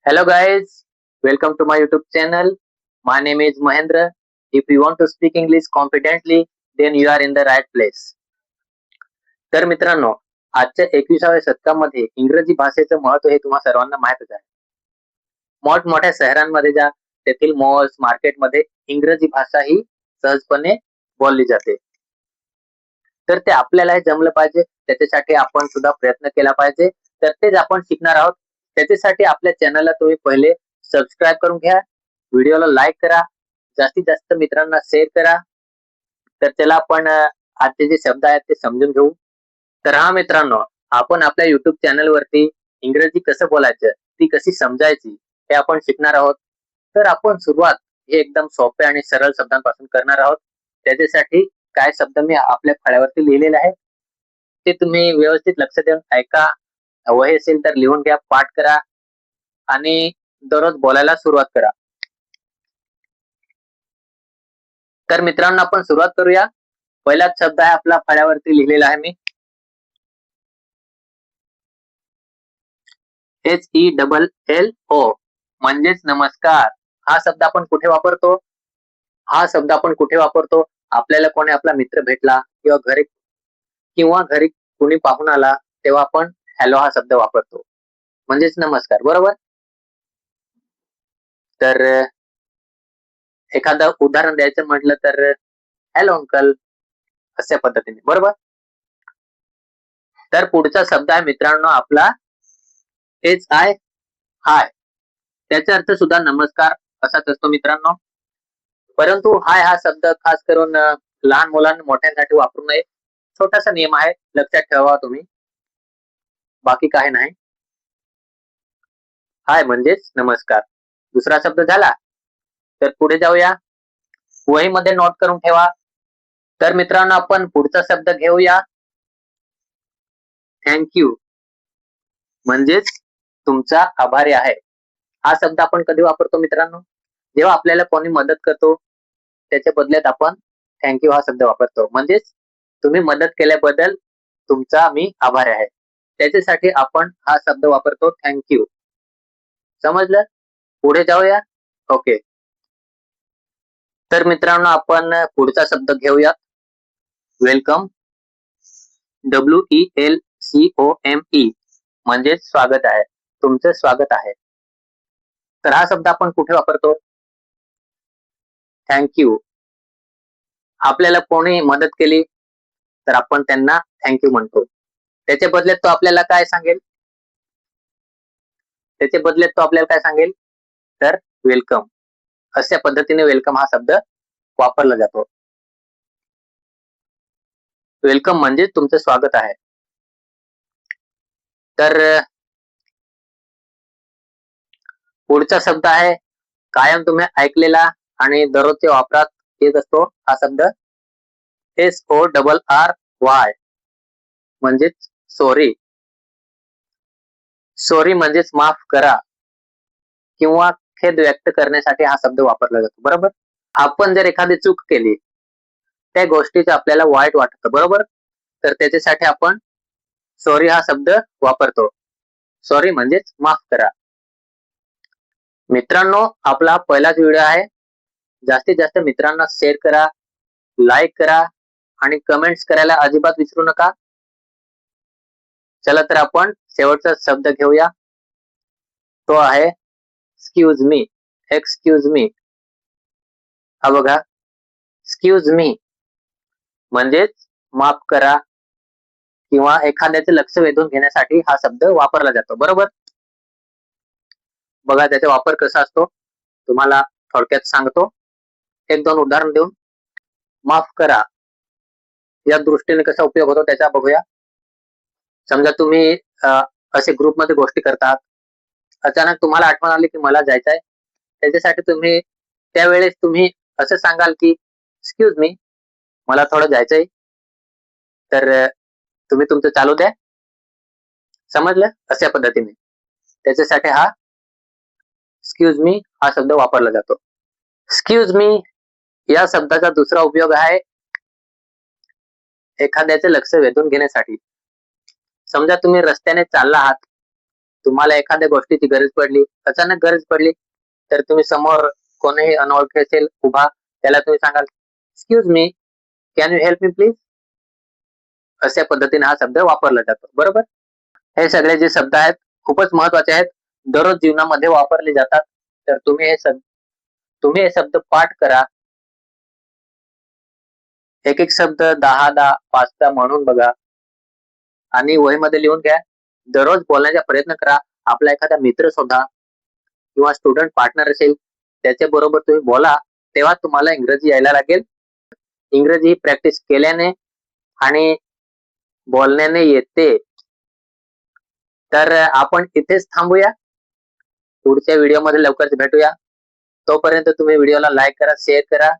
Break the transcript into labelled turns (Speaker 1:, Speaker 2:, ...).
Speaker 1: Hello guys, welcome to my YouTube channel. My name is Mahendra. If you want to speak English confidently, then you are in the right place. तर मित्रांनो, आजच्या 21व्या शतकामध्ये इंग्रजी भाषेचं महत्त्व हे तुम्हा सर्वांना माहीतच आहे. मोठमोठ्या शहरांमध्ये जा, तेथील मॉल्स, मार्केटमध्ये इंग्रजी भाषा ही सहजपणे बोलली जाते. तर ते आपल्यालाही जमलं पाहिजे, त्याच्यासाठी आपण सुद्धा प्रयत्न केला पाहिजे. तर तेच आपण शिकणार आहोत. त्याच्यासाठी आपल्या चॅनलला तुम्ही पहिले सबस्क्राईब करून घ्या, व्हिडिओला लाईक करा, जास्तीत जास्त मित्रांना शेअर करा. तर चला आपण आजचे जे शब्द आहेत ते समजून घेऊ. तर हा मित्रांनो, आपण आपल्या YouTube चॅनलवरती इंग्रजी कसं बोलायचं, ती कशी समजायची हे आपण शिकणार आहोत. तर आपण सुरुवात हे एकदम सोप्या आणि सरळ शब्दांपासून करणार आहोत. त्याच्यासाठी काय शब्द मी आपल्या फळ्यावरती लिहिलेले आहेत ते तुम्ही व्यवस्थित लक्ष देऊन ऐका. वही असेल तर लिहून घ्या, पाठ करा आणि दररोज बोलायला सुरुवात करा. तर मित्रांनो, आपण सुरुवात करूया. पहिलाच शब्द आहे आपला फळ्यावरती लिहिलेला आहे मी, HELLO म्हणजेच नमस्कार. हा शब्द आपण कुठे वापरतो? आपल्याला कोणी आपला मित्र भेटला किंवा घरी कोणी पाहून आला तेव्हा आपण हॅलो हा शब्द वापरतो, म्हणजेच नमस्कार, बरोबर? तर एखादं उदाहरण द्यायचं म्हटलं तर हॅलो अंकल, अशा पद्धतीने, बरोबर? तर पुढचा शब्द आहे मित्रांनो आपला हाय. त्याचा अर्थ सुद्धा नमस्कार असाच असतो मित्रांनो. परंतु हाय हा शब्द खास करून लहान मुलांना मोठ्यांसाठी वापरू नये. छोटासा नियम आहे, लक्षात ठेवा तुम्ही, बाकी काही नाही. हाय म्हणजेच नमस्कार. दुसरा शब्द झाला. तर पुढे जाऊया, वहीमध्ये नोट करून ठेवा. तर मित्रांनो, आपण पुढचा शब्द घेऊया, थँक्यू म्हणजेच तुमचा आभारी आहे. हा शब्द आपण कधी वापरतो मित्रांनो? जेव्हा आपल्याला कोणी मदत करतो त्याच्या बदल्यात आपण थँक्यू हा शब्द वापरतो. म्हणजेच तुम्ही मदत केल्याबद्दल तुमचा मी आभारी आहे. त्याच्यासाठी आपण हा शब्द वापरतो, थँक्यू. समजलं? पुढे जाऊया. ओके. तर मित्रांनो, आपण पुढचा शब्द घेऊया, वेलकम. WELCOME म्हणजेच स्वागत आहे, तुमचं स्वागत आहे. तर हा शब्द आपण कुठे वापरतो? थँक्यू. आपल्याला कोणी मदत केली तर आपण त्यांना थँक्यू म्हणतो. त्याच्या बदल्यात तो आपल्याला काय सांगेल? तर वेलकम. अशा पद्धतीने वेलकम हा शब्द वापरला जातो. वेलकम म्हणजे तुमचं स्वागत आहे. तर पुढचा शब्द आहे, कायम तुम्ही ऐकलेला आणि दररोजच्या वापरात येत असतो हा शब्द, SORRY म्हणजेच सॉरी. सॉरी म्हणजेच माफ करा किंवा खेद व्यक्त करण्यासाठी हा शब्द वापरला जातो, बरोबर? आपण जर एखादी चूक केली, त्या गोष्टीचं आपल्याला वाईट वाटतं, बरोबर? तर त्याच्यासाठी आपण सॉरी हा शब्द वापरतो. सॉरी म्हणजेच माफ करा. मित्रांनो, आपला पहिलाच व्हिडिओ आहे. जास्तीत जास्त मित्रांना शेअर करा, लाईक करा आणि कमेंट्स करायला अजिबात विसरू नका. चला तर आपण शेवटचा शब्द घेऊया, तो आहे एक्सक्यूज मी. Excuse me. हा बघा, एक्सक्यूज मी म्हणजेच माफ करा किंवा एखाद्याचे लक्ष वेधून घेण्यासाठी हा शब्द वापरला जातो, बरोबर? बघा त्याचा वापर कसा असतो, तुम्हाला थोडक्यात सांगतो, एक दोन उदाहरण देऊन. माफ करा या दृष्टीने कसा उपयोग होतो त्याचा बघूया. समजा तुम्ही असे ग्रुपमध्ये गोष्टी करतात, अचानक तुम्हाला आठवण आली की मला जायचं आहे. त्याच्यासाठी तुम्ही त्यावेळेस तुम्ही असं सांगाल की एक्सक्यूज मी, मला थोडं जायचंय. तर तुम्ही तुमचं चालू द्या. समजलं? अशा पद्धतीने. त्याच्यासाठी हा एक्सक्यूज मी हा शब्द वापरला जातो. एक्सक्यूज मी या शब्दाचा दुसरा उपयोग आहे एखाद्याचे लक्ष वेधून घेण्यासाठी. समजा तुम्ही रस्त्याने चालला आहात, तुम्हाला एखाद्या गोष्टीची गरज पडली, अचानक गरज पडली, तर तुम्ही समोर कोणीही अनोळखी असेल उभा, त्याला तुम्ही सांगाल, "excuse me, can you help me please?" अशा पद्धतीने हा शब्द वापरला जातो. बरोबर? हे सगळे जे शब्द आहेत खूपच महत्त्वाचे आहेत. दररोज जीवनामध्ये वापरले जातात. तर तुम्ही हे शब्द पाठ करा. एक-एक शब्द 10-10, 5-10 म्हणून बघा आणि वहीमध्ये लिहून घ्या. दररोज बोलण्याचा प्रयत्न करा. आपला एखादा मित्र शोधा किंवा स्टुडंट पार्टनर असेल, त्याच्याबरोबर तुम्ही बोला. तेव्हा तुम्हाला इंग्रजी यायला लागेल. इंग्रजी ही प्रॅक्टिस केल्याने आणि बोलण्याने येते. तर आपण इथेच थांबूया. पुढच्या व्हिडिओमध्ये लवकरच भेटूया. तोपर्यंत तुम्ही व्हिडिओला लाईक करा, शेअर करा